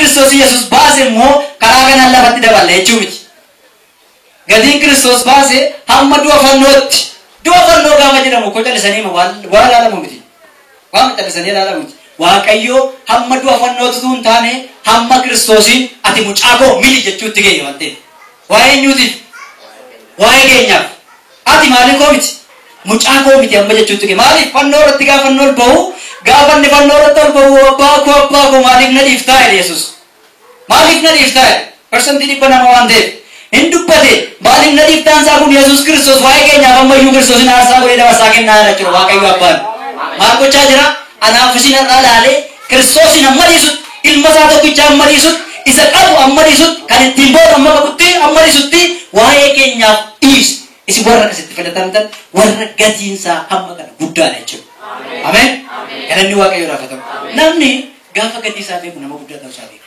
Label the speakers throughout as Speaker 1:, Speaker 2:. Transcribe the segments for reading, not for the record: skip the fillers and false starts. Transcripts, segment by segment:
Speaker 1: Kiristoos Yesuus baase immoo karaa kanaan lafatti daballe jechuu miti. Gatiin Kiristoos baase hamma du'a fannootti. Du'a fannoo gaafa jedhamu ko callisanii waan ilaalamu miti. Waan callisanii ilaalamu miti. Waaqayyo hamma du'a fannootti tun taane hamma Kiristoosiin ati mucaa koo mili jechuutti ga'e waan ta'eef. Waa'ee eenyuutiif? Waa'ee keenyaaf. Ati maaliif koo miti? Mucaa koo miti amma jechuutti ga'e. Maaliif fannoo irratti gaafa fannoo ol bahu gaafa inni fannoo irratti ol bahu abbaa koo maaliif na dhiiftaa jedhe Yesuus. Maaliif na dhiiftaa jedhe? Parsantii dhibba nama waan ta'eef. Hin dubbate maaliif na dhiiftaan isaa kun Yesuus Kiristoos waa'ee keenyaaf ammayyuu Kiristoosin aarsaa godhee dabarsaa kennaa jira jechuudha Waaqayyo Abbaan. Maal gochaa jira? Anaaf isin irraa ilaalee Kiristoosin amma dhiisutti ilma isaa tokkicha amma dhiisutti isa qabu amma dhiisutti kan ittiin booda amma qabutti amma dhiisutti waa'ee keenyaaf dhiise. Isin warra akkasitti filatamtan warra gatiinsaa hamma kana guddaadha jechuudha. Ameen. Galanni Waaqayyoodhaaf haa ta'u. Namni gaafa gatii isaa beeku nama guddaa ta'uu isaa beeku.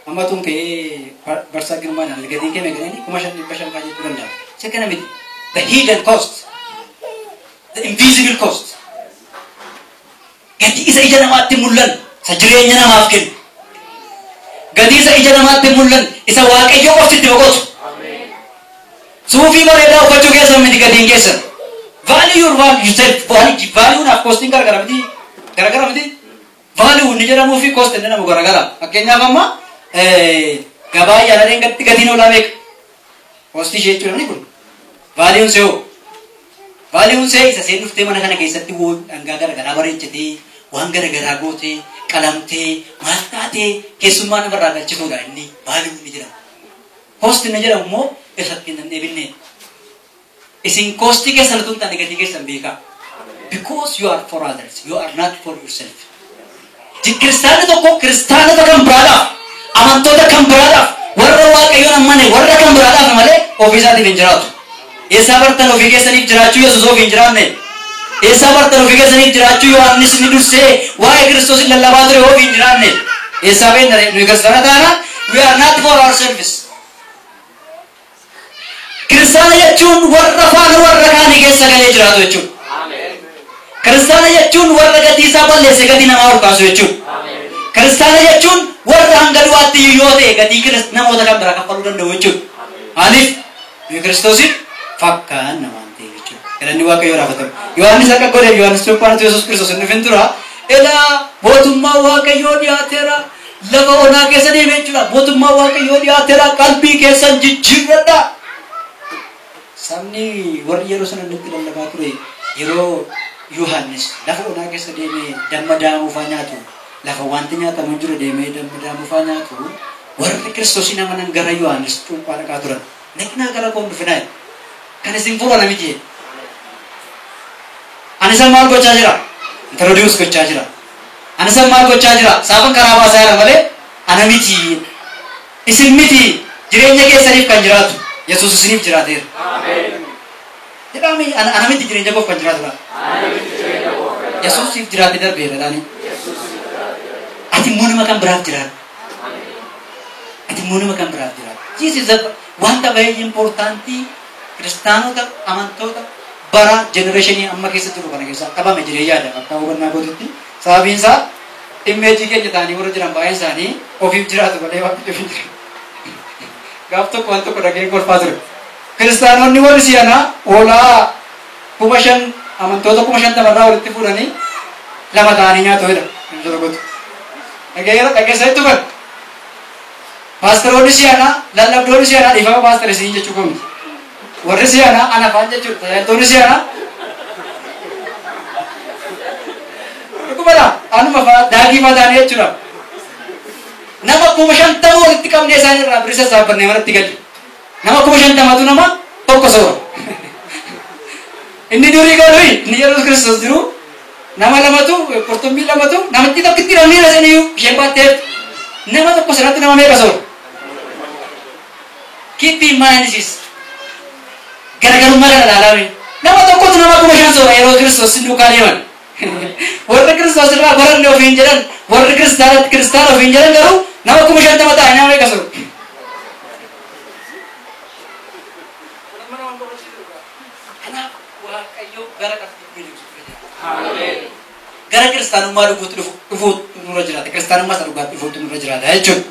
Speaker 1: Amma tun ka'ee barsaa girmaadhaan gatiin kee meeqanii 5,500 jechuu danda'a. Isa kana miti. The hidden cost. The invisible cost. Gatii isa ija namaatti mul'an isa jireenya namaaf kennu. Gatii isa ija namaatti mul'an isa Waaqayyo qofti boqotu. Suufii bareedaa uffachuu keessan miti gatiin keessan. Value your value yourself. Value naaf costiin garagara miti. Garagara miti. Value ni jedhamuu fi cost inni namu garagara. Fakkeenyaaf amma gabaa yaaladeen gatiin olaa beeka. Costii ishee jechuudha ni kun. Value see hoo. Value see isa seen dhuftee mana kana keessatti dhangaa garagaraa bareechatee waan garagaraa gootee qalamtee maal taatee keessummaa namarraa galchituudha inni value ni jedhama. Cost inni jedhamu immoo irratti hin deebinne. Isin cost keessan tun taane gatii keessan beeka. Because you are for others, you are not for yourself. Kiristaana tokko kiristaanota kan biraadhaaf amantoota kan biraadhaaf warra Waaqayyoon ammane warra kan biraadhaaf malee ofii isaatiif hin jiraatu. Eessaa bartan ofii keessaniif jiraachuu Yesuus ofii hin jiraanne. Eessaa bartan ofii keessaniif jiraachuu Yohaannis ni dursee waa'ee Kiristoosin lallabaa ture ofii hin jiraanne. Eessaa beekna nuyi kiristaana taana we are not for ourselves. Kiristaana jechuun warra faana warra kaanii keessa galee jiraatu jechuudha. Kiristaana jechuun warra gatii isaa balleesse gatii namaa ol kaasu jechuudha. Kiristaana jechuun warra hanga du'aatti yoo ta'e gatii namoota kan biraa kaffaluu danda'u jechuudha. Maaliif? Nuyi Kiristoosin fakkaan namaan ta'e jechuudha. Galanni Waaqayyoodhaaf haa ta'u. Yohaannis akka godhe Yohaannis Cuuphaatu Yesuus Kiristoos hin dhufin tura. Elaa mootummaa Waaqayyoo dhiyaateera. Lafa onaa keessa deeme jechuudha. Mootummaa Waaqayyoo dhiyaateera. Qalbii keessan jijjiirradha. Sabni warri yeroo sana nutti lallabaa ture yeroo Yohaannis lafa onaa keessa deemee damma daamuufaa nyaatu lafa wanti nyaatamu jiru deemee damma daamuufaa nyaatu warri Kiristoosin amanan gara Yohaannis cuuphaa dhaqaa turan. Naqnaa gara koon dhufinaa kan isin fuula namichi. Ani isa maal gochaa jira? Introduce gochaa jira. Ani isa maal gochaa jira? Saafan karaa baasaa jira malee ana miti. Isin miti jireenya keessaniif kan jiraatu. Yesuus isiniif jiraateera. Ameen. Jedhami ana miti jireenya koof kan jiraatudha. Yesuus siif jiraate darbeera dhaani. Ati immoo nama kan biraaf jiraata. Ati immoo nama kan biraaf jiraata. Jiisisa wanta baay'ee importantii kiristaanota amantoota bara genereeshinii amma keessa jiru kana keessa qabame jiree yaada akka hubannaa gootutti sababiin isaa immeejii keenya ta'anii warra jiran baay'een isaanii ofiif jiraatu malee waan ofiif hin jiru. Gaaf tokko waan tokko dhagee golfaa ture. Kiristaanonni warri si'anaa hoolaa 5,000 amantoota 50,000 walitti fuudhanii lama ta'anii nyaatu jedha. Dhageessa jettu kan paasteroonni si'anaa lallabdoonni si'anaa dhiifama paasteresii jechuu komiti. Warri si'anaa anafaan jechuudha. Tajaajiltoonni si'anaa dhugumadha. Anuma fa'aa daakii fa'aa ta'anii jechuudha. Nama 50,000 walitti qabnee isaan irraa bilisa saabbannee manatti galchu. Nama 50,000tu nama tokko soora. Inni durii garuu inni Yesuus Kiristoos jiru nama lamatu qurxummii lamatu namatti tokkitti namni rasaniyyuu isheen baatteef nama tokko sanatti nama meeqa soora? Keep in mind this. Garagarummaa kana ilaalaa nama tokkotu nama 5,000 soora yeroo Kiristoos duukaa deeman. Warri Kiristoos irraa baranne ofiin jedhan warri kiristaana ofiin jedhan garuu nama 50,000 ta'e nama meeqa soora? Kanaaf Waaqayyo gara qabxii gara kiristaanummaa dhufuutti nurra jiraata. Kiristaanummaa isa dhugaatti dhufuutu nurra jiraata jechuudha.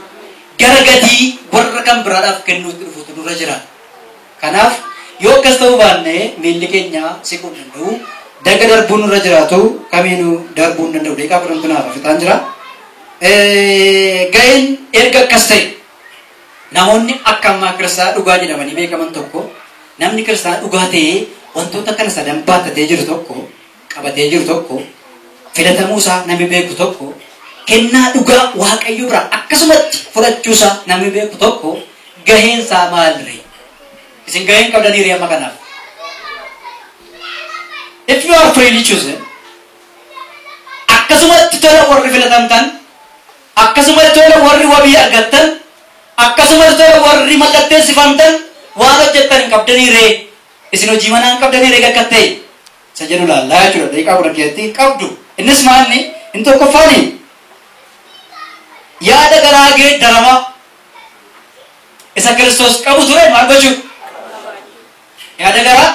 Speaker 1: Gara gatii warra kan biraadhaaf kennuutti dhufuutu nurra jiraata. Kanaaf yoo akkas ta'uu baanne miilli keenya siquu hin danda'u. Daga darbuun nurra jiraatu kamiinuu darbuu hin danda'u. Deeqaa fudhantu naaf fixaan jira. Ga'een erga akkas ta'e namoonni akka ammaa kiristaana dhugaa jedhamanii beekaman tokko namni kiristaana dhugaa ta'ee wantoota kana sadan baattatee jiru tokko qabatee jiru tokko filatamuu isaa namni beeku tokko kennaa dhugaa waaqayyo biraa akkasumatti fudhachuu isaa namni beeku tokko gaheen isaa maaliree? Isin gaheen qabdanii amma kanaaf. If you are freely chosen, akkasumatti tola warri filatamtan, akkasumatti tola warri wabii argattan, akkasumatti tola warri mallatteessifamtan waan hojjettan hin qabdanii isin hojii manaa hin qabdanii akka ta'e isa jedhu laallaa jechuudha. Daqiiqaa kudha keessatti qabdu. Innis maalni inni tokkoffaani yaada garaa geeddarama isa Kiristoos qabu ture maal gochuu? Yaada garaa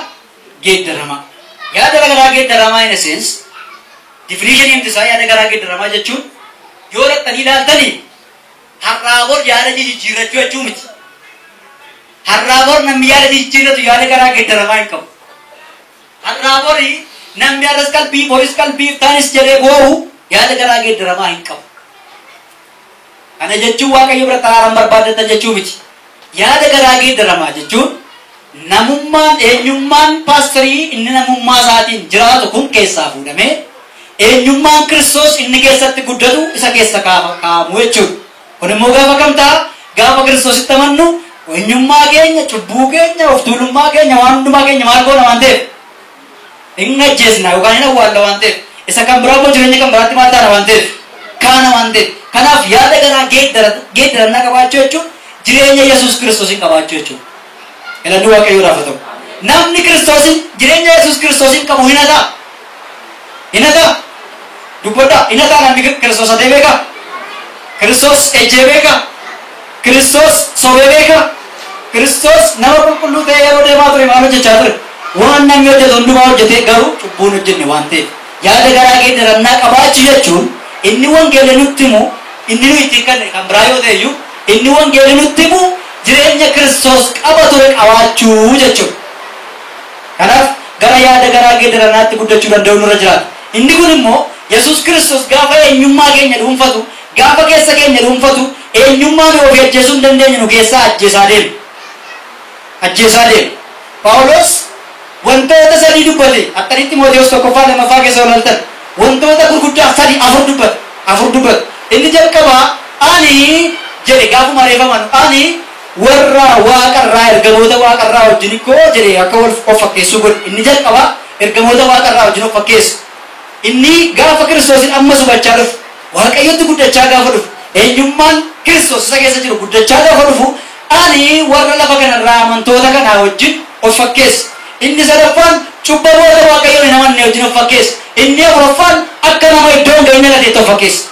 Speaker 1: geeddarama. Yaada garaa geeddaramaa in a sense definition himti isaa yaada garaa geeddaramaa jechuun yoo dhattanii ilaaltanii har'aa bor yaada jijjiirrachuu jechuu miti. Har'aa bor namni yaada jijjiirratu yaada garaa geeddaramaa hin qabu. Har'aa bori namni har'as qalbii boris qalbii taanis jedhee boo'u yaada garaa geeddaramaa hin qabu. Kana jechuun waaqayyo bira xaraaraan barbaadatan jechuu miti. Yaada garaa geeddaramaa jechuun namummaan eenyummaan paastorii inni namummaa isaatiin jiraatu kun keessaa fuudhamee eenyummaan Kiristoos inni keessatti guddatu isa keessa kaa'amu jechuudha. Kun immoo gaafa kam ta'a? Gaafa Kiristoositti amannu eenyummaa keenya, cubbuu keenya, of tuulummaa keenya, waan hundumaa keenya maal goona waan ta'eef hin ajjeesna yookaan hin awwaalla waan ta'eef isa kan biraa immoo jireenya kan biraatti maal taana waan ta'eef kaana waan ta'eef. Kanaaf yaada garaa geeddarannaa qabaachuu jechuun jireenya Yesuus Kiristoosiin qabaachuu jechuudha. Galanni waaqayyoo haa ta'u. Namni Kiristoosin jireenya Yesuus Kiristoosiin qabu hin hataa. Hin hataa. Dubbadhaa hin hataa namni Kiristoos hatee beekaa? Kiristoos ejjee beekaa? Kiristoos sobee beekaa? Kiristoos nama qulqulluu ta'ee yeroo deemaa ture maal hojjechaa ture? Waan namni hojjetu hundumaa hojjetee garuu cubbuun hojjenne waan ta'eef. Yaada garaa geeddarannaa qabaachuu jechuun inni wangeela nutti himu inni nuyi ittiin kan biraa yoo ta'e iyyuu inni wangeela nutti himu jireenya Kiristoos qaba ture qabaachuu jechuudha. Kanaaf gara yaada garaa geeddarannaatti guddachuu danda'u nurra jiraata. Inni kun immoo Yesuus Kiristoos gaafa eenyummaa keenya dhuunfatu, gaafa keessa keenya dhuunfatu, eenyummaa nu ofii ajjeesuu hin dandeenye nu keessaa ajjeesaa deema. Ajjeesaa deema. Phaawulos wantoota sadii dubbate akkanitti Timootewos 1:2 keessa olaaltan wantoota gurguddaa afur dubbate. Inni jalqabaa ani jedhe gaafuma reeffaman ani warra waaqarraa ergamoota waaqarraa wajjin koo jedhe akka of fakkeessuu godhe. Inni jalqabaa ergamoota waaqarraa wajjin of fakkeessu. Inni gaafa Kiristoosin ammas hubachaa dhufu waaqayyotti guddachaa gaafa dhufu eenyummaan Kiristoos isa keessa jiru guddachaa gaafa dhufu ani warra lafa kanarraa amantoota kanaa wajjin of fakkeessa. Inni sadaffaan cubbamoota waaqayyoon hin amanne wajjin of fakkeessa. Inni afuraffaan akka nama iddoon ga'in dhalateetti of fakkeessa.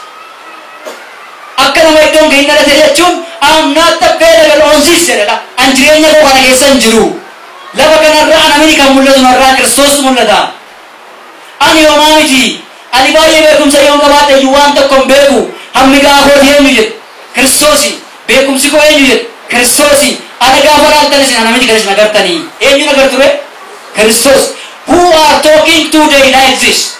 Speaker 1: Akka nama iddoon ga'in dhalate jechuun I'm not available on this jedhadha. An jireenya koo kana keessa hin jiru. Lafa kanarraa namni kan mul'atu narraa Kiristoos mul'ata. Ani homaa miti. Ani baay'ee beekumsa yoo qabaadhe iyyuu waan tokko hin beeku. Hammi gaafooti eenyu jedhe Kiristoosi. Beekumsi koo eenyu jedhe Kiristoosi. Ana gaafa laaltan isin ana miti kan isin agartanii. Eenyu agar ture? Kiristoos. Who are talking today like this?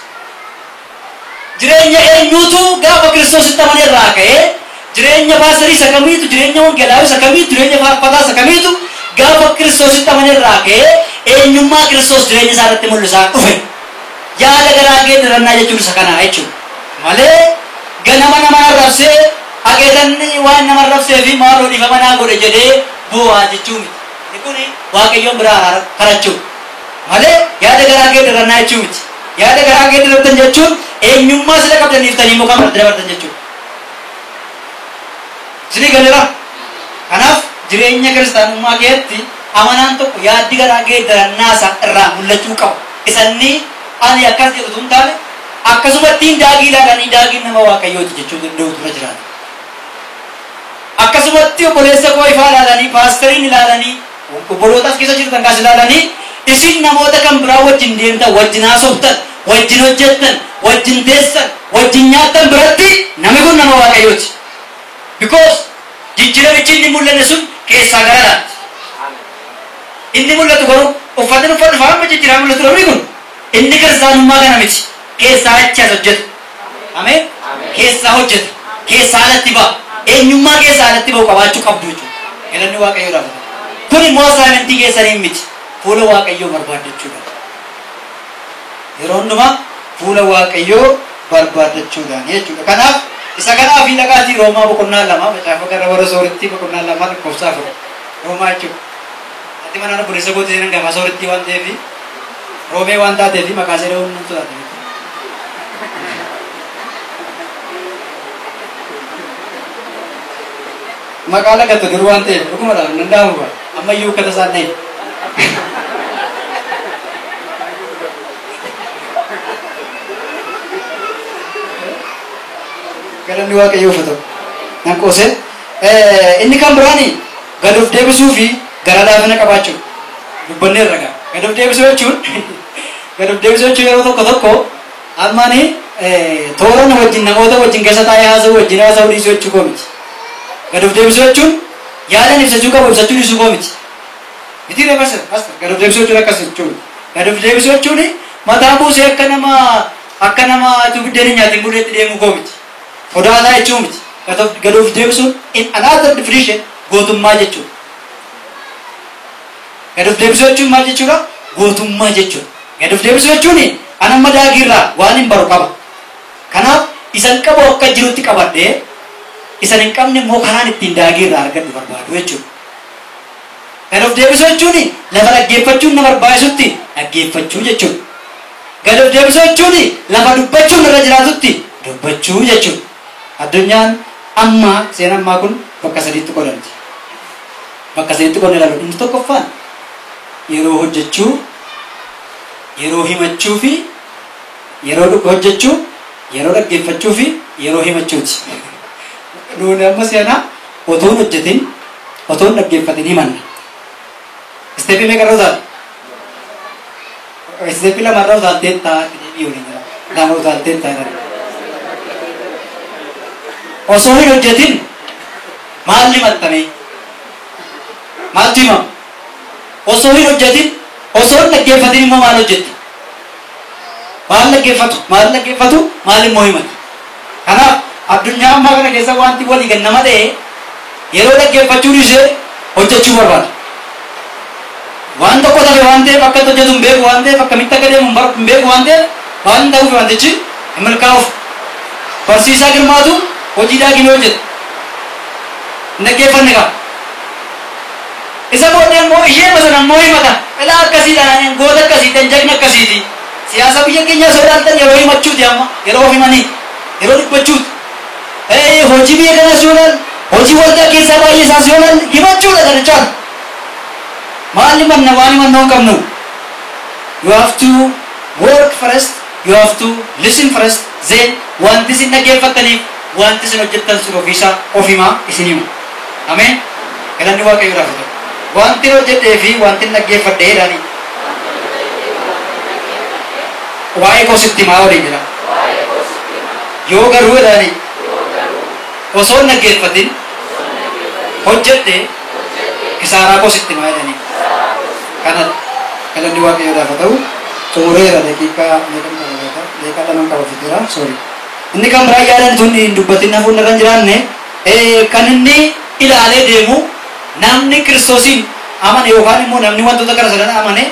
Speaker 1: Jireenya eenyuutu gaafa Kiristoositti amanirraa ka'ee jireenya paastorii isa kamiitu, jireenya wangeelaa isa kamiitu, jireenya faarfataa isa kamiitu gaafa Kiristoositti amanirraa ka'ee eenyummaa Kiristoos jireenya isaa irratti mul'isaa dhufe. Yaada garaa geeddarannaa jechuun isa kanaa jechuudha. Malee ganama nama arrabsee haqeetanni waan nama arrabsee fi maaloo dhiifama naa godhe jedhee bu'aa jechuu miti. Inni kun waaqayyoon biraa kadhachuu. Malee yaada garaa geeddarannaa jechuu miti. Yaada garaa geeddaratan jechuun eenyummaa sila qabdaniiftanii muka marti dabartan jechuudha. Isinii galera. Kanaaf jireenya kiristaanummaa keessatti amanaan tokko yaaddi garaa geeddarannaa isaa irraa mul'achuu qaba. Isanni ani akkas jedhu tun taane akkasumattiin daagii ilaalanii daagiin nama waaqayyooti jechuu danda'utu irra jiraata. Akkasumatti obboleessa koo ifaa ilaalanii paastoriin ilaalanii obboloota as keessa jirtan kaas ilaalanii isin namoota kan biraa wajjin deemtan, wajjin haasoftan, wajjin hojjettan, wajjin teessan, wajjin nyaattan biratti namni kun waaqayyooti. Because jijjiiramichi inni mul'anne sun keessaa gara alaatti. Inni mul'atu garuu uffatni uffannu faama jijjiiramaa mul'atu dhabni kun inni kiristaanummaa kana miti. Keessaa achi as hojjeta. Ameen. Keessaa hojjeta. Keessaa alatti ba'a. Eenyummaa keessaa alatti ba'u qabaachuu qabdu jechuudha. Galanni waaqayyoodhaaf. Kun immoo asaamintii keessanii miti. Fuula waaqayyoo barbaaddachuudha. Yeroo hundumaa fuula waaqayyoo barbaaddachuudhaan jechuudha. Kanaaf isa kanaaf dhaqaatii Roomaa boqonnaa 2 macaafa gara warra soorettii boqonnaa 2 lakkoofsa 4 Roomaa jechuudha. Ati mana bulisa goote seenan gaafa soorettii waan ta'eef Roomee waan taateef maqaa ishee dha'uun nutti taate. Maqaa lagattu garuu waan ta'eef dhugumadhaan nan danda'amu ammayyuu uffata isaan ta'e. Galanni waaqayyoo uffatama. Nan qoosee inni kan biraani gad of deebisuu fi gara laafina qabaachuu dubbanneerra gaa. Gad of deebisuu jechuun yeroo tokko tokko ammaanii toora wajjin namoota wajjin keessa taa'ee haasa'uu wajjin haasa'uu dhiisuu jechuu koo miti. Gad of deebisuu jechuun yaadan ibsachuu qabu ibsachuu dhiisuu koo miti. Miti reebasa gad of deebisuu jechuun akkas jechuudha. Gad of deebisuu jechuun mataa buusee akka nama biddeen nyaatiin budeetti deemuu koo miti. Fodaataa jechuun miti. Gad of deebisuun in another definition gootummaa jechuudha. Gad of deebisuu jechuun maal jechuudha? Gootummaa jechuudha. Gad of deebisuu jechuun anamma daagiirraa waan hin baru qaba. Kanaaf isan qabu akka jirutti qabadhee isan hin qabne immoo karaan ittiin daagiirraa argadhu barbaadu jechuudha. Gad of deebisuu jechuun lafa dhaggeeffachuun na barbaachisutti dhaggeeffachuu jechuudha. Gad of deebisuu jechuun lafa dubbachuun irra jiraatutti dubbachuu jechuudha. Addunyaan amma seen ammaa kun bakka sadiitti qodamti. Bakka sadiitti qodne ilaalu inni tokkoffaan yeroo hojjechuu, yeroo himachuu fi yeroo hojjechuu, yeroo dhaggeeffachuu fi yeroo himachuuti. Nuuni amma seenaa otoo hin hojjetin, otoo hin dhaggeeffatin himanna. Isteepii meeqa irra utaale? Isteepii lama irra utaalteen ta'a deebii waliin jira. Lama utaalteen ta'a. Osoo hin hojjetin maal himattame? Maaltu himama? Osoo hin hojjetin, osoo hin dhaggeeffatin immoo maal hojjetti? Maal dhaggeeffatu? Maal immoo himatu? Kanaaf addunyaa ammaa kana keessa wanti walii gannama ta'e yeroo dhaggeeffachuu dhiisee hojjechuu barbaada. Waan tokko ta'e waan ta'eef akka hojjetu hin beeku waan ta'eef akkamitti akka deemu hin beeku waan ta'eef waan ta'uuf wantichi hin milkaa'uuf. Barsiisaa Girmaatu hojii daagimee hojjeta. Hin dhaggeeffanne qaba. Isa booddee immoo ishee bosona immoo himata. Ilaa akkasiidhaan goota akkasiitiin jagna akkasiiti. Siyaasa biyya keenyaa sodaatan yeroo himachuuti amma yeroo of himanii yeroo dubbachuuti. Hojii biyya kanaas yoolaan hojii waldaa keessaa baay'ee isaas yoolaan himachuudha kana caala. Maal himanna waan himannoo hin qabnu. You have to work first, you have to listen first, then wanti isin dhaggeeffattaniif wanti isin hojjettan sun ofiisaa of himaa isin hima. Ameen. Galanni waaqayyoodhaaf ta'u. Wanti hojjetee fi wanti dhaggeeffadhee jedhanii. Waa'ee koo sitti himaa waliin jira. Yoo garuu jedhanii osoo hin dhaggeeffatin hojjedhee kisaaraa koo sitti himaa jedhanii. Kanadha. Galanni waaqayyoodhaaf ta'u. Xumureera daqiiqaa lamaan qaba fiteera. Sorry. Inni kan biraa yaadan tun hin dubbatin hafuun irra hin jiraanne kan inni ilaalee deemu namni Kiristoosiin amane yookaan immoo namni wantoota kana sadan amane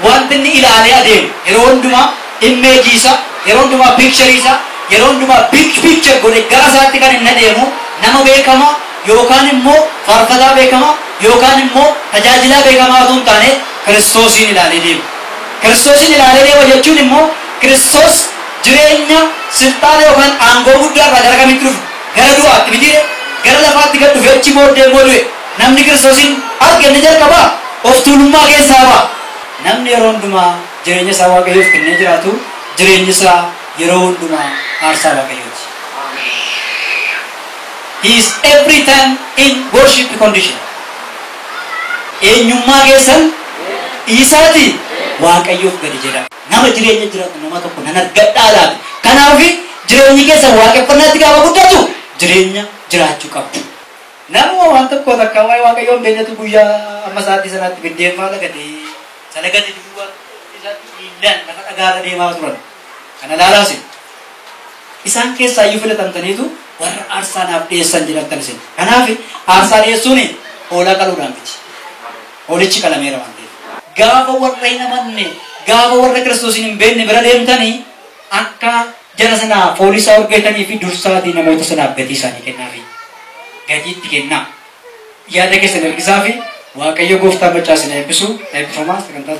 Speaker 1: wanti inni ilaalee adeemu yeroo hundumaa immeejii isaa yeroo hundumaa piikcharii isaa yeroo hundumaa piikchar godhe gara isaatti kan inni adeemu nama beekamaa yookaan immoo faarfataa beekamaa yookaan immoo tajaajilaa beekamaa otoo hin taane Kiristoosiin ilaalee deemu. Kiristoosiin ilaalee deema jechuun immoo Kiristoos jireenya silxaana yookaan aangoo guddaa irraa gara kamitti dhufu gara du'aatti miti gara lafaatti gad dhufe achi booddee immoo du'e namni Kiristoosiin argenne jalqabaa of tuulummaa keessaa ba'a. Namni yeroo hundumaa jireenya isaa waaqayyoof kennee jiraatu jireenyi isaa yeroo hundumaa aarsaa waaqayyooti. He is every time in worship condition. Eenyummaa keessan isaati waaqayyoof gadi jedha. Nama jireenya jiraatu nama tokko nan argadhaa laata. Kanaaf jireenyi keessan waaqeffannaatti gaafa guddatu jireenya jiraachuu qabdu. Nama waan tokko takka waa'ee waaqayyoon beeknatu guyyaa amma sa'aatii sanaatti biddeen faa lagatee salagate duwwaa isaatti miilaan lafa dhagaarra deemaa turan. Kana laalaasi isaan keessaa iyyuu filatamtaniitu warra aarsaa naaf dhiyeessan jedhamtan isin. Kanaaf aarsaa dhiyeessuun hoolaa qaluudhaan miti. Hoolichi qalameera waan ta'eef. Gaafa warra hin amanne gaafa warra Kiristoosiin hin beekne bira deemtanii akka jara sanaa foolisaa urgeetanii fi dursaatii namoota sanaaf gatii isaanii kennaafi. Gatiitti kennaa. Yaada keessan ergisaa fi Waaqayyo gooftaa machaa isin eebbisu eebbifamaa sagantaa